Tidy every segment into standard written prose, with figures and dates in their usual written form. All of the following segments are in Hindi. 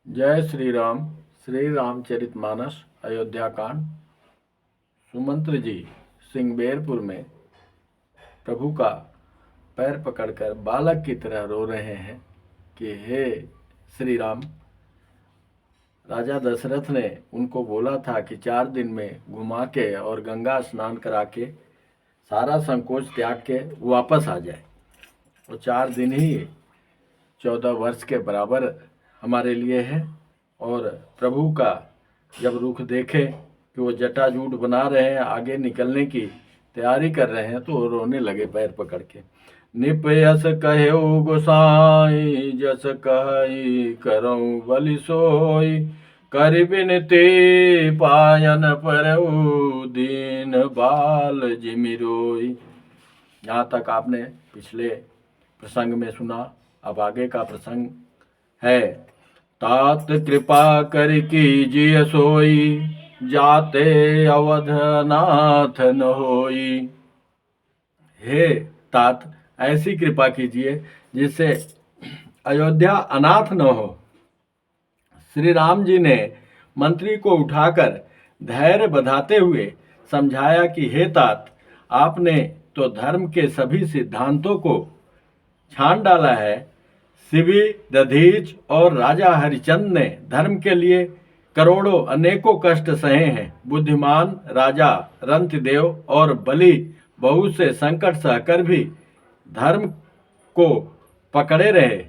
जय श्री राम। श्री रामचरितमानस अयोध्या कांड। सुमंत्र जी सिंगबेरपुर में प्रभु का पैर पकड़कर बालक की तरह रो रहे हैं कि हे श्री राम, राजा दशरथ ने उनको बोला था कि 4 दिन में घुमा के और गंगा स्नान करा के सारा संकोच त्याग के वापस आ जाए। वो 4 दिन ही 14 वर्ष के बराबर हमारे लिए है। और प्रभु का जब रुख देखे कि वो जटाजूट बना रहे हैं, आगे निकलने की तैयारी कर रहे हैं, तो वो रोने लगे पैर पकड़ के। निपयस कहो गोसाई, जस कहि करऊं बलि सोई, कर बिनती पायन परऊ, दीन बाल जिमि रोई। यहाँ तक आपने पिछले प्रसंग में सुना। अब आगे का प्रसंग है। तात कृपा कर कीजिए सोई, जाते अवध नाथ न होई। हे तात, ऐसी कृपा कीजिए जिससे अयोध्या अनाथ न हो। श्री राम जी ने मंत्री को उठाकर धैर्य बधाते हुए समझाया कि हे तात, आपने तो धर्म के सभी सिद्धांतों को छान डाला है। शिवी, दधीच और राजा हरिचंद ने धर्म के लिए करोड़ों अनेकों कष्ट सहे हैं। बुद्धिमान राजा रंतिदेव और बलि बहुत से संकट सहकर भी धर्म को पकड़े रहे।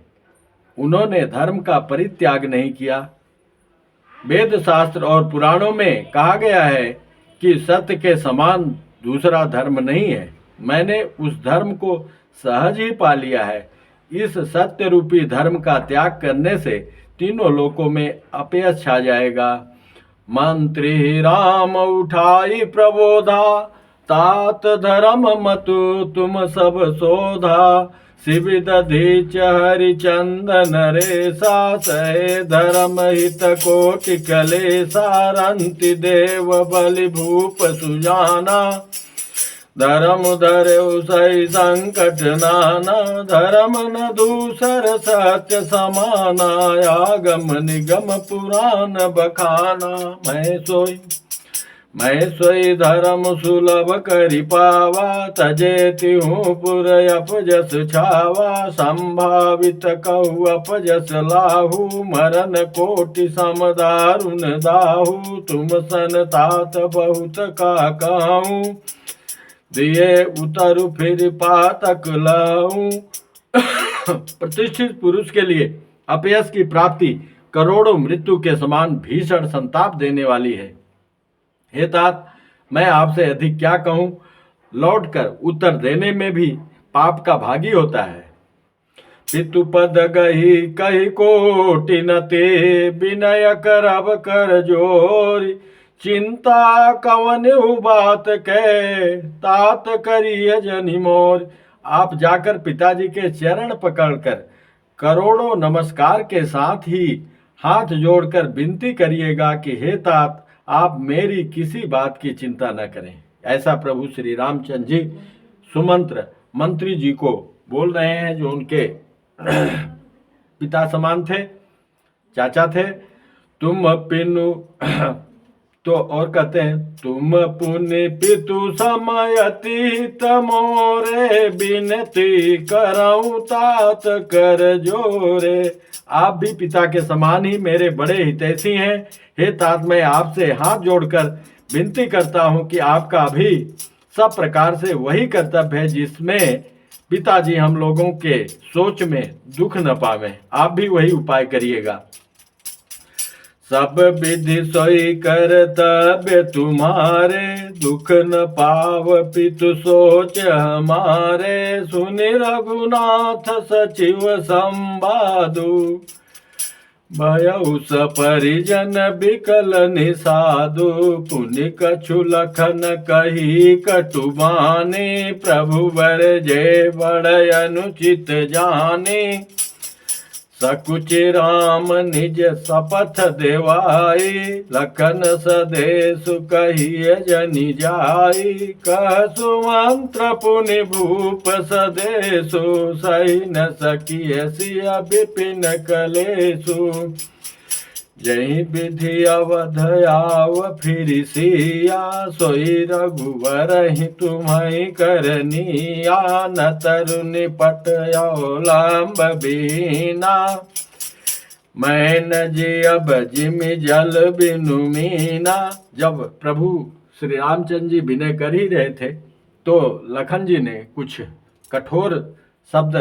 उन्होंने धर्म का परित्याग नहीं किया। वेद शास्त्र और पुराणों में कहा गया है कि सत्य के समान दूसरा धर्म नहीं है। मैंने उस धर्म को सहज ही पा लिया है। इस सत्य रूपी धर्म का त्याग करने से तीनों लोकों में अपयश छा जाएगा। मंत्री राम उठाई प्रबोधा, तात धर्म मतु तुम सब शोधा। शिव दधीच हरिचंद नरेशा, सहे धर्म हित कोटि कलेशा। रंति देव बलि भूप सुजाना, धर्म धर्यु सही संकट नाना। धर्म न दूसर सत्य समाना, आगम निगम पुराण बखाना। मैं सोई धर्म सुलभ करि पावा, तजेति हूँ पुर अपजस छावा। संभावित कहु अपजस लाहू, मरण कोटि सम दारुण दाहू। तुम सन तात बहुत का कहूँ, दिए उतरु फिर पातक लाऊं। प्रतिष्ठित पुरुष के लिए अपयश की प्राप्ति करोड़ों मृत्यु के समान भीषण संताप देने वाली है। हे तात, मैं आपसे अधिक क्या कहूं। लौटकर उत्तर देने में भी पाप का भागी होता है। पितुपद गही कही कोटि न ते, विनय करब कर जोरी। चिंता कवन बात के, तात करिय जनि मोर। आप जाकर पिताजी के चरण पकड़कर करोड़ों नमस्कार के साथ ही हाथ जोड़कर विनती करिएगा कि हे तात, आप मेरी किसी बात की चिंता न करें। ऐसा प्रभु श्री रामचंद्र जी सुमंत्र मंत्री जी को बोल रहे हैं, जो उनके पिता समान थे, चाचा थे। तुम पिनु तो और कहते हैं, तुम पुण्य पितु समयति तमोरे, बिनती करऊं तात कर जोरे। आप भी पिता के समान ही मेरे बड़े हितैषी हैं। हे तात, मैं आपसे हाथ जोड़कर विनती करता हूं कि आपका भी सब प्रकार से वही कर्तव्य है जिसमें पिताजी हम लोगों के सोच में दुख न पावे। आप भी वही उपाय करिएगा। सब विधि सोई कर्तव्य तुम्हारे, दुख न पाव पितु सोच हमारे। सुनि रघुनाथ सचिव संवादु, भयउ सपरिजन बिकल निषादु। पुनि कछु लखन कही कटु बानी, प्रभु बर जय बड़ अनुचित जाने। सकुचि राम निज शपथ देवाई, लखन सदेशु कहिय जनि जाई। कहसु मंत्र पुनि भूप सदेशु, सही न सकिय सिय विपिन कलेशु। जही विधि अवध आव फिर सिया, सोई रघुवर ही तुम्हें करनिया, न तरुनि पट अवलंब बीना, मैं जी अब जिमि जल बिनु मीना। जब प्रभु श्री रामचंद्र जी विनय कर ही रहे थे तो लखन जी ने कुछ कठोर शब्द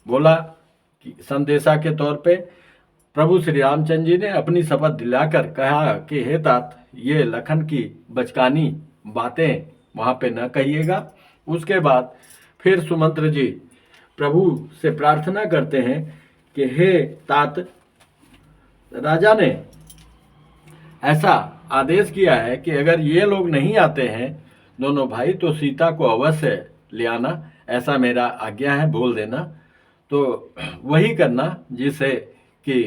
बोला कि संदेशा के तौर पे प्रभु श्री रामचंद्र जी ने अपनी शपथ दिलाकर कहा कि हे तात, ये लखन की बचकानी बातें वहाँ पे न कहिएगा। उसके बाद फिर सुमंत्र जी प्रभु से प्रार्थना करते हैं कि हे तात, राजा ने ऐसा आदेश किया है कि अगर ये लोग नहीं आते हैं दोनों भाई तो सीता को अवश्य ले आना, ऐसा मेरा आज्ञा है, बोल देना। तो वही करना जिससे कि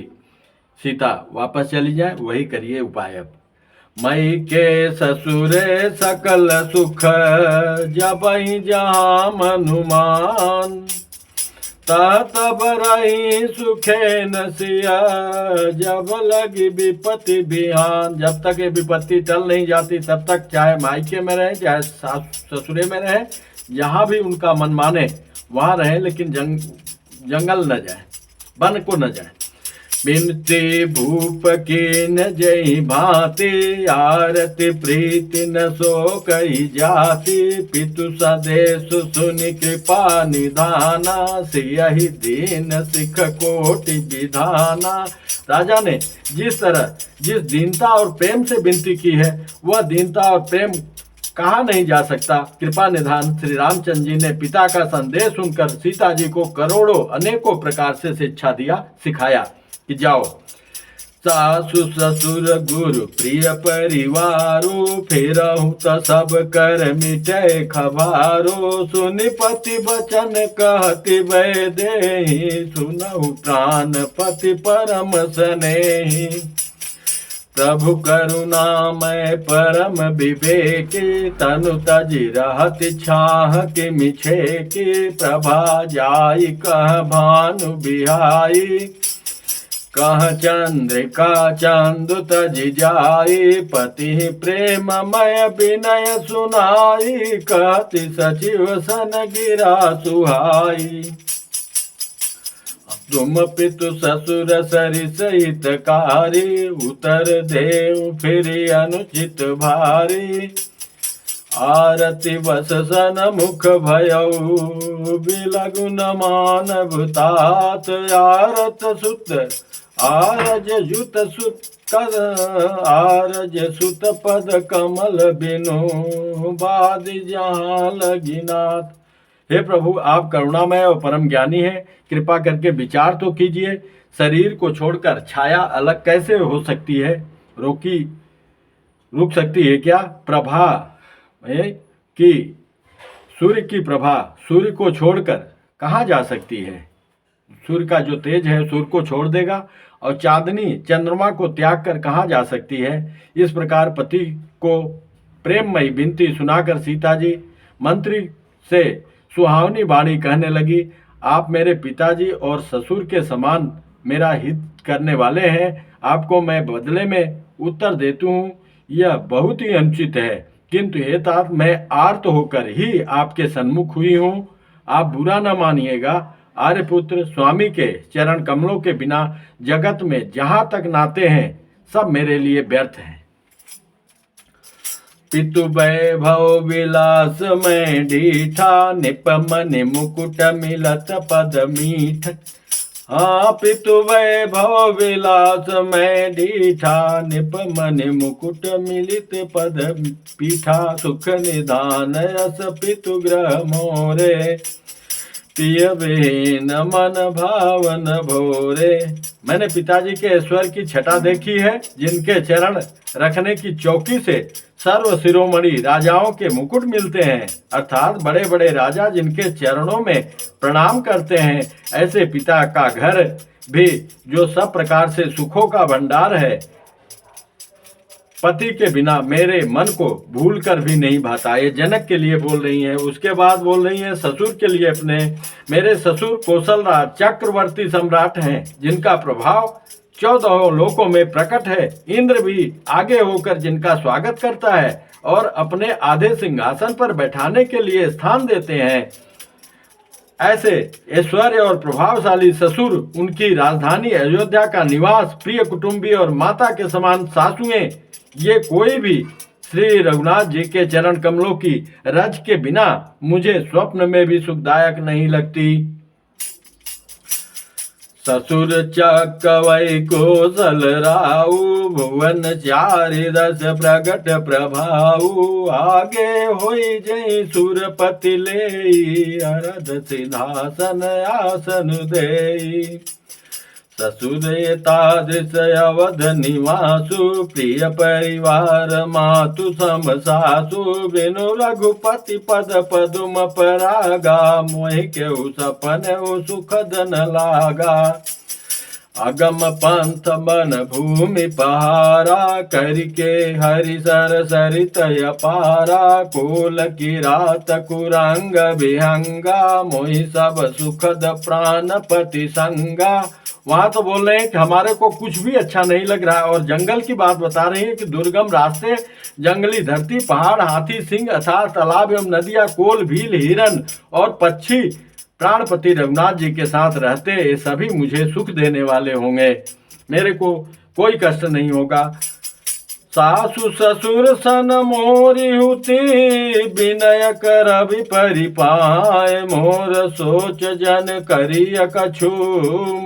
सीता वापस चली जाए, वही करिए उपाय। अब मई के ससुरे सकल सुख, जब जहाँ मनुमान, तब रही सुखे नसिया, जब लगी विपत्ति बिहान। जब तक ये विपत्ति टल नहीं जाती तब तक चाहे मायके में रहे चाहे ससुरे में रहे, जहाँ भी उनका मन माने वहाँ रहे, लेकिन जंगल न जाए, वन को न जाए। बिनती भूप की न जय भांति, आरती प्रीति न सो कही जाति, पितु सदेश सुनि कृपा निधाना, सियहि दीन सिख कोटि विधाना। राजा ने जिस तरह जिस दीनता और प्रेम से विनती की है वह दीनता और प्रेम कहा नहीं जा सकता। कृपा निधान श्री रामचंद्र जी ने पिता का संदेश सुनकर सीता जी को करोड़ों अनेकों प्रकार से शिक्षा दिया, सिखाया कि जाओ। सासु ससुर गुरु प्रिय परिवारो, फेरहु त सब कर मिटे खबारो, सुनि पति वचन कहति वै देहि, सुनहु प्राण पति परम स्नेहि। प्रभु करुणामय परम विवेकी, तनु तजि रहत छाह कि मिछेकी, प्रभा जाई कह भानु बिहाई, कह चंद्रिका चंदु तजि जाई, पति प्रेममय विनय सुनाई, कहति सचिव सन गिरा सुहाई। तुम पितु ससुर सरिस हितकारी, उतर देव फिर अनुचित भारी, आरती बस सन मुख भयऊ, बिलगु न मानव तात, आरत सुत आरज युत सुत कर, आरज सुत पद कमल बिनु, बाद जहाँ लगिनाथ। हे प्रभु, आप करुणामय और परम ज्ञानी हैं, कृपा करके विचार तो कीजिए। शरीर को छोड़कर छाया अलग कैसे हो सकती है? रुक सकती है क्या? प्रभा कि सूर्य की प्रभा सूर्य को छोड़कर कहाँ जा सकती है? सूर्य का जो तेज है सूर्य को छोड़ देगा, और चांदनी चंद्रमा को त्याग कर कहाँ जा सकती है? इस प्रकार पति को प्रेममयी विनती सुनाकर सीता जी मंत्री से सुहावनी वाणी कहने लगी, आप मेरे पिताजी और ससुर के समान मेरा हित करने वाले हैं, आपको मैं बदले में उत्तर देती हूँ, यह बहुत ही अनुचित है। किंतु हे तात, मैं आर्त होकर ही आपके सन्मुख हुई हूँ, आप बुरा न मानिएगा। आर्यपुत्र, स्वामी के चरण कमलों के बिना जगत में जहाँ तक नाते हैं सब मेरे लिए व्यर्थ हैं। पितु वैभव विलास में ढीठा, निपमनि मुकुट मिलत पद मीठ। हाँ, पितु वैभव विलास में ढीठा, निपमनि मुकुट मिलित पद पीठा। सुख निधान यस पितु ग्रह मोरे, प्रिय विहीन मन भावन भोरे। मैंने पिताजी के ऐश्वर्य की छटा देखी है, जिनके चरण रखने की चौकी से सर्व शिरोमणि राजाओं के मुकुट मिलते हैं, अर्थात बड़े बड़े राजा जिनके चरणों में प्रणाम करते हैं। ऐसे पिता का घर भी जो सब प्रकार से सुखों का भंडार है, पति के बिना मेरे मन को भूल कर भी नहीं भाता। ये जनक के लिए बोल रही हैं। उसके बाद बोल रही हैं ससुर के लिए अपने। मेरे ससुर कौशल राज चक्रवर्ती सम्राट हैं, जिनका प्रभाव 14 लोकों में प्रकट है। इंद्र भी आगे होकर जिनका स्वागत करता है और अपने आधे सिंहासन पर बैठाने के लिए स्थान देते हैं। ऐसे ऐश्वर्य और प्रभावशाली ससुर, उनकी राजधानी अयोध्या का निवास, प्रिय कुटुंबी और माता के समान सासुएं, ये कोई भी श्री रघुनाथ जी के चरण कमलों की रज के बिना मुझे स्वप्न में भी सुखदायक नहीं लगती। ससुर चकवै कौशल राउ, भुवन चारि दस प्रगट प्रभाऊ, आगे होई जय सुरपति लेई, अरध सिंहासन आसन देई। ससुर एतादृश अवध निवासु, प्रिय परिवार मातु सम सासु, बिनु रघुपति पद पदुम परागा, मोहि केहु सपन सुखद न लागा। अगम पंथ बन भूमि पहारा, करके हरि सर सरित अपारा, कोल की रात कुरंग विहंगा, मोहि सब सुखद प्राणपति संगा। वहां तो बोल रहे हैं कि हमारे को कुछ भी अच्छा नहीं लग रहा है, और जंगल की बात बता रही है कि दुर्गम रास्ते, जंगली धरती, पहाड़, हाथी, सिंह, अथाह तालाब एवं नदियां, कोल, भील, हिरन और पक्षी प्राणपति रघुनाथ जी के साथ रहते, ये सभी मुझे सुख देने वाले होंगे, मेरे को कोई कष्ट नहीं होगा। सासु ससुर सन मोरी हुती, विनय कर परिपाय, मोर सोच जन करिय कछु,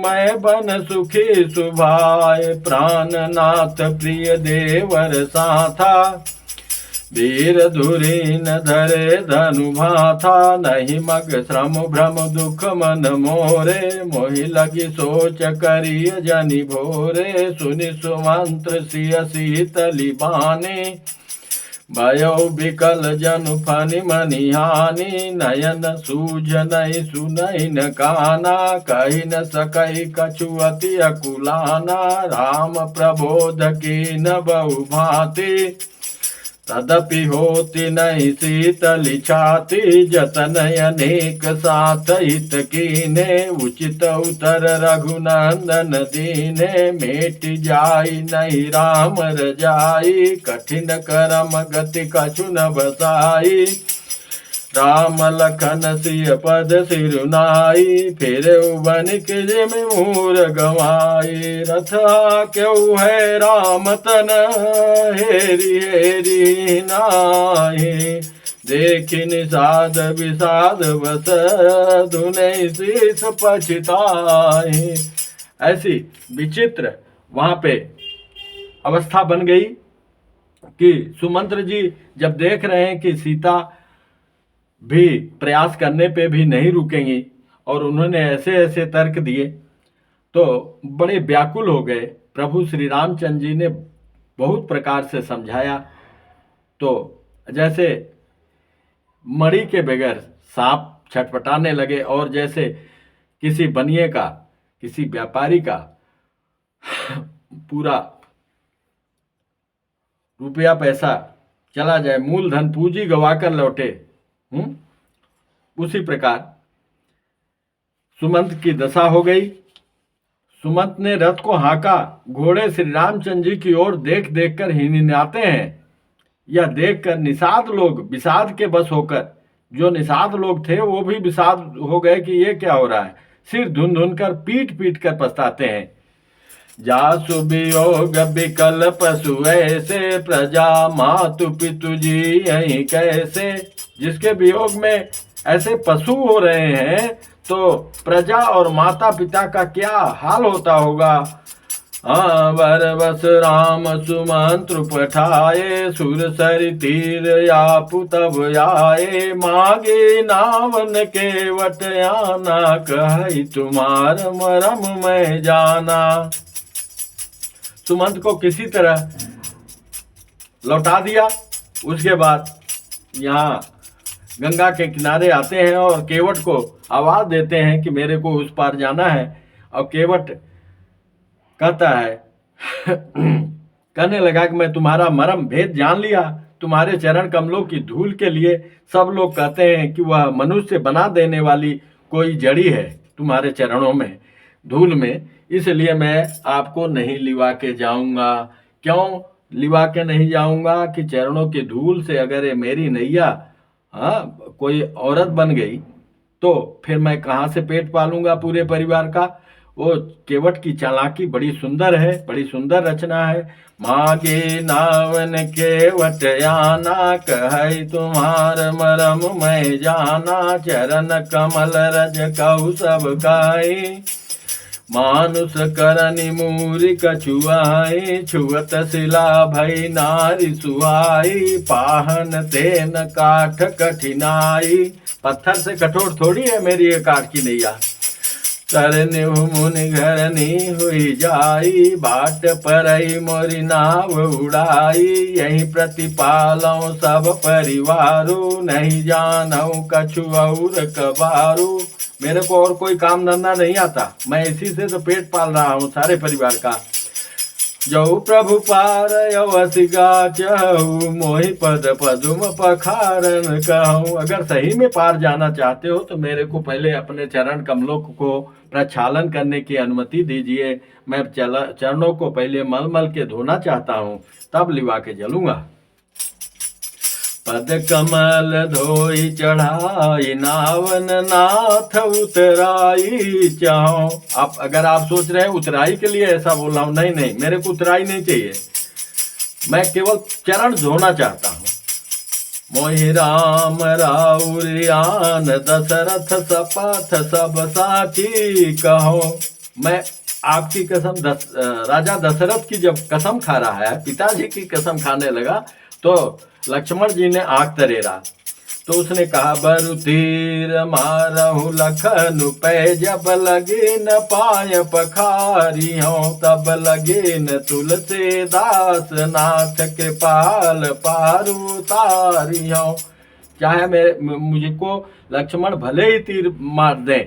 मैं बन सुखी सुभाय। प्राणनाथ प्रिय देवर साथा, वीर धुरीन धरे धनु भाथा, नहीं मग श्रम भ्रम दुख मन मोरे, मोहि लगी सोच करिय जनि भोरे, सुनि सुमंत्र सिय शीतली बानी, भयो विकल जनु फनि मनि हानि, नयन सूझ नहीं सुनई न काना, कही न सकई कछु अति अकुलाना, राम प्रबोध की न बहु भांति, तदपि होती नहीं शीतली छाती, जतन अनेक साथ हित कीने, उचित उतर रघुनंदन दीने, मेट जाई नहीं राम रजाई, कठिन करम गति कछु न बसाई। राम लखन सिय पद सिरुनाई, फिर बनिक जिम मूर गवाई, रथ क्यों है राम तन, हेरी हेरी नाहि, देखि निषाद विषाद बस, धुने शीस पछताहि। ऐसी विचित्र वहां पे अवस्था बन गई कि सुमंत्र जी जब देख रहे हैं कि सीता भी प्रयास करने पे भी नहीं रुकेंगी, और उन्होंने ऐसे ऐसे तर्क दिए, तो बड़े व्याकुल हो गए। प्रभु श्री रामचंद्र जी ने बहुत प्रकार से समझाया, तो जैसे मणि के बगैर सांप छटपटाने लगे, और जैसे किसी बनिए का, किसी व्यापारी का पूरा रुपया पैसा चला जाए, मूलधन पूंजी गवाकर लौटे, उसी प्रकार सुमंत की दशा हो गई। सुमंत ने रथ को हांका, घोड़े श्री रामचंद्र जी की ओर देख देख कर हिनहिनाते हैं। यह देखकर निषाद लोग विषाद के बस होकर, जो निषाद लोग थे वो भी विषाद हो गए कि ये क्या हो रहा है, सिर धुन धुन कर पीट पीट कर पछताते हैं। जासु वियोग विकल पशु ऐसे, प्रजा मातु पितु जी यही कैसे। जिसके वियोग में ऐसे पशु हो रहे हैं, तो प्रजा और माता पिता का क्या हाल होता होगा। वर बस राम सुमंत्र पठाए, सुर सरि तीर यापु तब आए, मागे नावन के वट आना, कहि तुम्हार मरम मैं जाना। सुमंत को किसी तरह लौटा दिया। उसके बाद यहाँ गंगा के किनारे आते हैं और केवट को आवाज देते हैं कि मेरे को उस पार जाना है। और केवट कहता है कहने लगा कि मैं तुम्हारा मरम भेद जान लिया, तुम्हारे चरण कमलों की धूल के लिए सब लोग कहते हैं कि वह मनुष्य बना देने वाली कोई जड़ी है तुम्हारे चरणों में, धूल में, इसलिए मैं आपको नहीं लिवा के जाऊंगा। क्यों लिवा के नहीं जाऊंगा कि चरणों की धूल से अगर ये मेरी नैया कोई औरत बन गई तो फिर मैं कहाँ से पेट पालूंगा पूरे परिवार का। वो केवट की चालाकी बड़ी सुंदर है, बड़ी सुंदर रचना है। मागे नावन केवट आना, कहे तुम्हार मरम मैं जाना, चरण कमल रज कहु सब गाई, मानुष करनि मूरी कछुआई, छुअत शिला भई नारी सुहाई, पाहन तेन काठ कठिनाई। पत्थर से कठोर थोड़ी है मेरी ये काठ की नैया। तरनि मुनि घरनी हुई जाई, बाट परई मोरी नाव उड़ाई, यही प्रतिपालौ सब परिवारू, नहीं जानऊ कछु और कबारू। मेरे को और कोई काम धंधा नहीं आता, मैं इसी से तो पेट पाल रहा हूँ सारे परिवार का। जो प्रभु पार अवसिगा चहु, मोहि पद पदुम पखारन कहूँ। अगर सही में पार जाना चाहते हो तो मेरे को पहले अपने चरण कमलों को प्रक्षालन करने की अनुमति दीजिए। मैं चरणों को पहले मल मल के धोना चाहता हूँ, तब लिवा के जलूंगा। पद कमल धोई चढ़ाई, नावन नाथ उतराई चाहो। आप अगर आप सोच रहे हैं उतराई के लिए ऐसा बोल रहा हूं, नहीं नहीं, मेरे को उतराई नहीं चाहिए, मैं केवल चरण धोना चाहता हूं। मोहि राम राउरियान, दशरथ सपथ सब साथी कहो। मैं आपकी कसम राजा दशरथ की जब कसम खा रहा है, पिताजी की कसम खाने लगा, तो लक्ष्मण जी ने आंख तरेरा। तो उसने कहा, बरु तीर मारहु लखन पै, जब लगे न पाय पखारी हो, तब लगे न तुलसीदास, नाथ के पाल पारू तारी हो। चाहे मुझको लक्ष्मण भले ही तीर मार दे,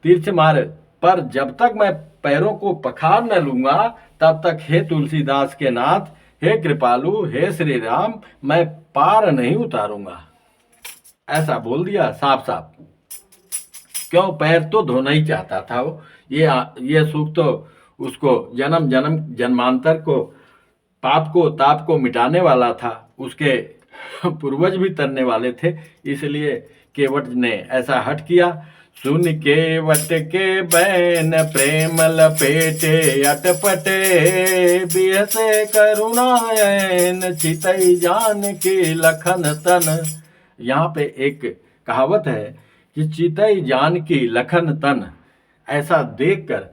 तीर से मारे, पर जब तक मैं पैरों को पखार न लूंगा तब तक हे तुलसीदास के नाथ, हे कृपालु, हे श्री राम, मैं पार नहीं उतारूंगा। ऐसा बोल दिया साफ साफ। क्यों, पैर तो धोना ही चाहता था वो। ये सुख तो उसको जन्म जन्म जन्मांतर को, पाप को ताप को मिटाने वाला था। उसके पूर्वज भी तरने वाले थे, इसलिए केवट ने ऐसा हट किया। सुन केवट के बैन, प्रेम लपेटे अटपटे, बिहसे करुणायन, चितई जान की लखन तन। यहाँ पे एक कहावत है कि चितई जान की लखन तन। ऐसा देखकर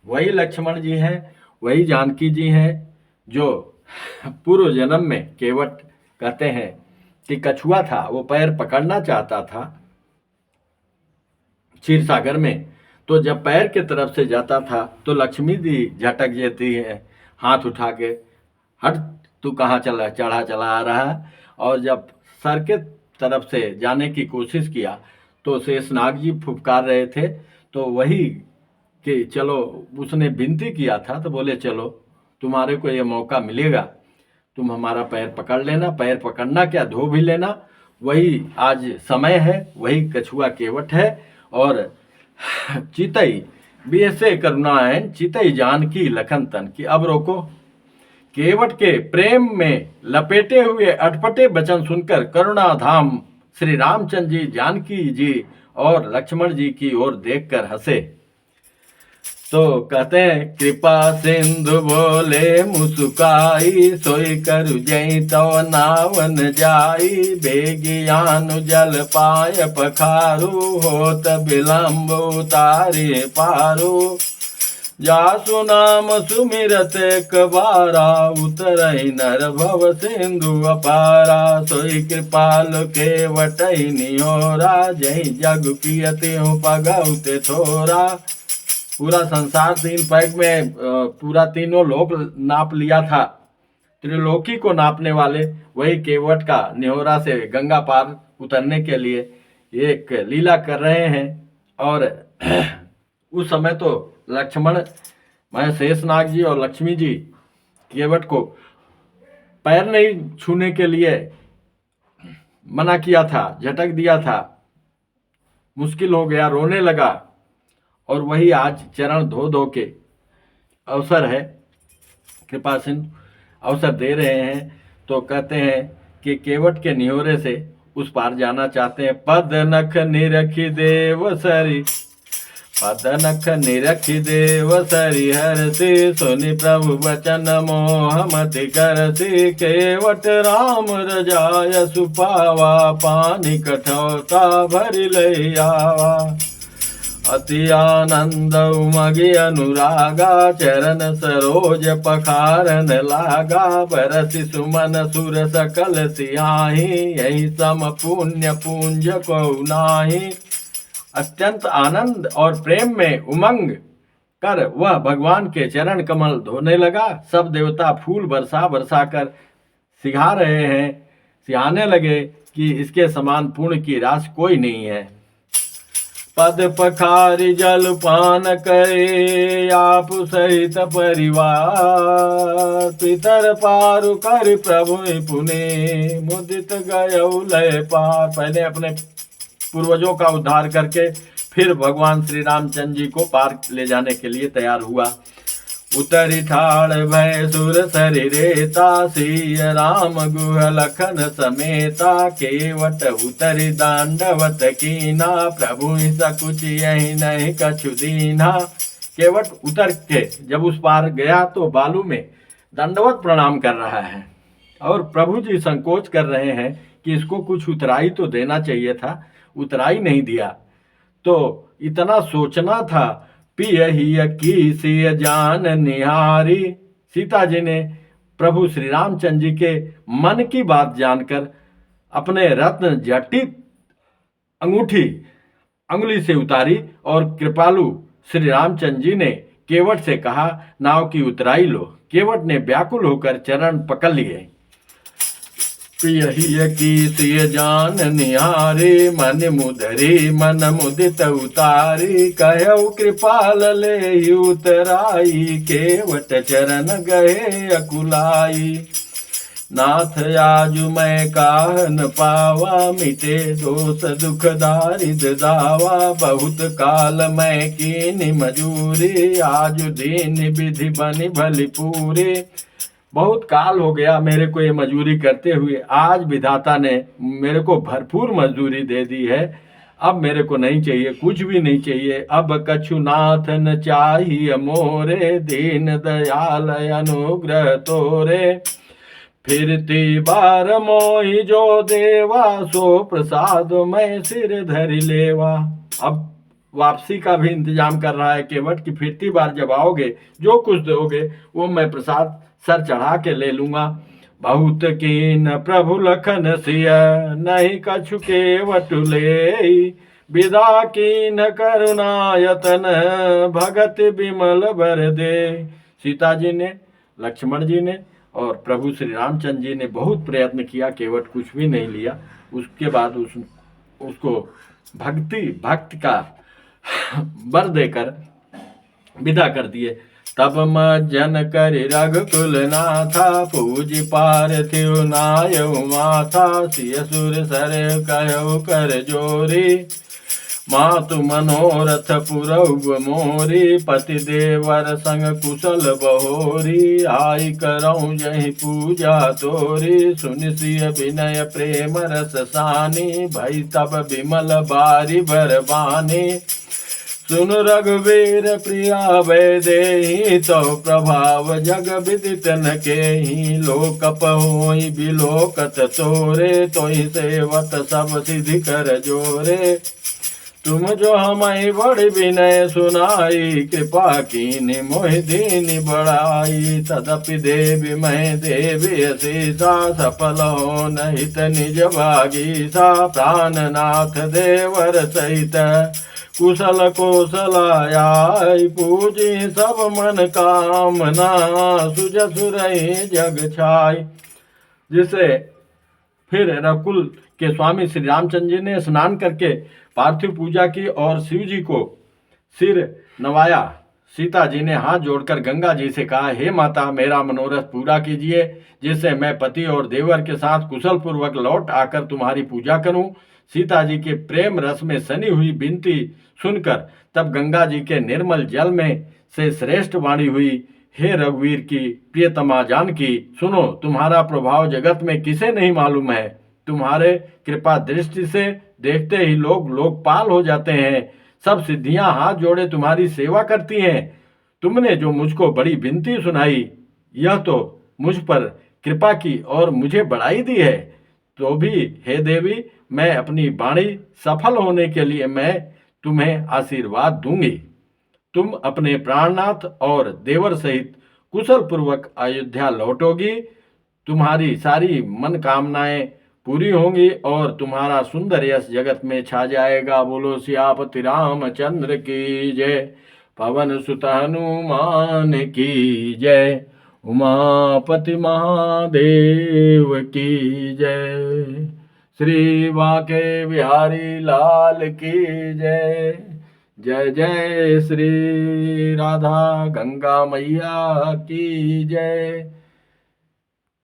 वही लक्ष्मण जी हैं, वही जानकी जी हैं जो पूर्व जन्म में केवट कहते हैं कि कछुआ था, वो पैर पकड़ना चाहता था क्षीर सागर में। तो जब पैर के तरफ से जाता था तो लक्ष्मी जी झटक जाती है हाथ उठा के, हट तू कहाँ चढ़ा चला आ रहा है। और जब सर के तरफ से जाने की कोशिश किया तो शेषनाग जी फुफकार रहे थे, तो वही कि चलो, उसने विनती किया था तो बोले चलो तुम्हारे को ये मौका मिलेगा, तुम हमारा पैर पकड़ लेना, पैर पकड़ना क्या, धो भी लेना। वही आज समय है, वही कछुआ केवट है। और चितई बिहसे करुणायन, चितई जानकी लखन तन की। अब रोको। केवट के प्रेम में लपेटे हुए अटपटे वचन सुनकर करुणाधाम श्री रामचंद्र जी जानकी जी और लक्ष्मण जी की ओर देखकर हंसे। तो कहते हैं, कृपा सिंधु बोले मुस्काई, सोई करु जई तो नावन जाई, बेगियानु जल पाय पखारू, होत विलंब उतारे पारू, जासु नाम सुमिरत कबारा, उतरई नर भव सिंधु अपारा, सोई कृपाल के वटई नियोरा, जय जग पियते हूँ पगौते थोरा। पूरा संसार 3 पैक में पूरा तीनों लोक नाप लिया था। त्रिलोकी को नापने वाले वही केवट का निहोरा से गंगा पार उतरने के लिए एक लीला कर रहे हैं। और उस समय तो लक्ष्मण, मैं शेषनाग जी और लक्ष्मी जी केवट को पैर नहीं छूने के लिए मना किया था, झटक दिया था, मुश्किल हो गया, रोने लगा। और वही आज चरण धो धो के अवसर है, कृपा सिंधु अवसर दे रहे हैं, तो कहते हैं कि केवट के निहोरे से उस पार जाना चाहते हैं। पद नख निरखि देव सरी, पद नख निरखि देव सरी हरसि, सुनि प्रभु वचन मोह मति करसि, केवट राम रजाय सुपावा, पानी कठौता भरि लई आवा। अति आनंद उमगि अनुरागा, चरण सरोज पखारन लागा, बरसि सुमन सुर सकल सियाही, यही सम पुण्य पूंज को नाही। अत्यंत आनंद और प्रेम में उमंग कर वह भगवान के चरण कमल धोने लगा। सब देवता फूल बरसा बरसा कर सिघा रहे हैं, सिहाने लगे कि इसके समान पुण्य की राशि कोई नहीं है। पद पखारि जल पान करे, आप सहित परिवार, पितर पारु कर प्रभु पुने, मुदित गयौ लय पार। पहले अपने पूर्वजों का उद्धार करके फिर भगवान श्री रामचंद्र जी को पार ले जाने के लिए तैयार हुआ। उतरि ठाड़ भय सुर शरीरेता, सिय राम गुह लखन समेता, केवट उतरि दांडवत कीना, प्रभु सकुच यही नहीं कछु दीना। केवट उतर के जब उस पार गया तो बालू में दंडवत प्रणाम कर रहा है, और प्रभु जी संकोच कर रहे हैं कि इसको कुछ उतराई तो देना चाहिए था, उतराई नहीं दिया। तो इतना सोचना था, पियहि की सिय जान निहारी। सीता जी ने प्रभु श्री रामचंद्र जी के मन की बात जानकर अपने रत्न जटित अंगूठी अंगुली से उतारी, और कृपालु श्री रामचंद्र जी ने केवट से कहा, नाव की उतराई लो। केवट ने व्याकुल होकर चरण पकड़ लिए। पियहि की सिय जान निहारी, मन मुदरी मन मुदित उतारी, कहौ कृपाल ले उतराई, केवट चरण गए अकुलाई। नाथ आजु मैं काहन पावा, मिटे दोष दुख दारिद दावा, बहुत काल मैं कीनी मजूरी, आजु दीन विधि बनी भली पूरी। बहुत काल हो गया मेरे को ये मजूरी करते हुए, आज विधाता ने मेरे को भरपूर मजदूरी दे दी है। अब मेरे को नहीं चाहिए, कुछ भी नहीं चाहिए। अब कछु नाथ न चाहिए मोरे, दीन दयाल अनुग्रह तोरे, फिरती बार मोहि जो देवा, सो प्रसाद मैं सिर धरि लेवा। अब वापसी का भी इंतजाम कर रहा है केवट, कि फिरती बार जब आओगे जो कुछ दोगे वो मैं प्रसाद सर चढ़ा के ले लूंगा। बहुत कीन प्रभु लखन सिय, नहीं कछु केवट ले, विदा कीन करुणायतन, भगत विमल बर दे। सीता जी ने, लक्ष्मण जी ने और प्रभु श्री रामचंद्र जी ने बहुत प्रयत्न किया, केवट कुछ भी नहीं लिया। उसके बाद उसको भक्ति का वर देकर विदा कर दिए। तब मज्जन कर रघुकुल नाथा, पूज पार्थिव नायउ माथा, सिय सुर सर कहु कर जोरी, मातु मनोरथ पुरौ मोरी, पति देवर संग कुशल बहोरी, आई करऊँ जहि पूजा तोरी, सुनि सिय विनय प्रेम रस सानी, भई तब विमल बारी बरबानी। सुन रघुवीर प्रिया वैदेही, तो प्रभाव जग विदित न केही, लोकप होई बिलोकत तोरे, तोहि सेवत सब सिद्धि कर जोरे। तुम जो हमारी बड़ी विनय सुनाई, कृपा कीनी मोहि दीनी बढ़ाई, तदपि देवी मैं देवी अशीषा, सफल हो नहित निज भागीसा, प्राणनाथ देवर सहित कुशल कौशलाय, पूजी सब मन कामना, सुज सुरहि जग छाय। जिसे फिर रघुकुल के स्वामी श्री रामचंद्र जी ने स्नान करके पार्थिव पूजा की और शिव जी को सिर नवाया। सीता जी ने हाथ जोड़कर गंगा जी से कहा, हे माता, मेरा मनोरथ पूरा कीजिए, जिससे मैं पति और देवर के साथ कुशल पूर्वक लौट आकर तुम्हारी पूजा करूं। सीता जी के प्रेम रस में सनी हुई विनती सुनकर तब गंगा जी के निर्मल जल में से श्रेष्ठ वाणी हुई, हे रघुवीर की प्रियतमा जानकी, सुनो, तुम्हारा प्रभाव जगत में किसे नहीं मालूम है। तुम्हारे कृपा दृष्टि से देखते ही लोग लोकपाल हो जाते हैं। सब सिद्धियां हाथ जोड़े तुम्हारी सेवा करती हैं। तुमने जो मुझको बड़ी विनती सुनाई, यह तो मुझ पर कृपा की और मुझे बढ़ाई दी है। तो भी हे देवी, मैं अपनी वाणी सफल होने के लिए मैं तुम्हें आशीर्वाद दूंगी। तुम अपने प्राणनाथ और देवर सहित कुशल पूर्वक अयोध्या लौटोगी। तुम्हारी सारी मन कामनाएं पूरी होंगी और तुम्हारा सुंदर यश जगत में छा जाएगा। बोलो सियापति रामचंद्र की जय, पवन सुत हनुमान की जय, उमापति महादेव की जय, श्री बांके बिहारी लाल की जय। जय जय श्री राधा गंगा मैया की जय।